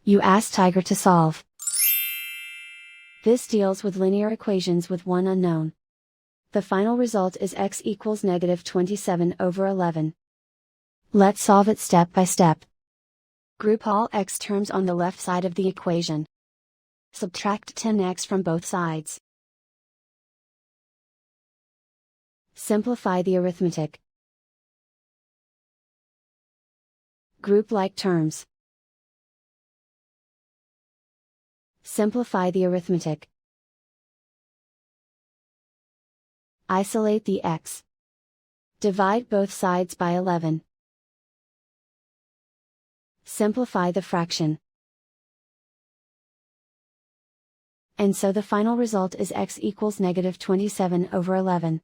You ask Tiger to solve. This deals with linear equations with one unknown. The final result is x equals -27/11. Let's solve it step by step. Group all x terms on the left side of the equation. Subtract 10x from both sides. Simplify the arithmetic. Group like terms. Simplify the arithmetic. Isolate the x. Divide both sides by 11. Simplify the fraction. And so the final result is x equals -27/11.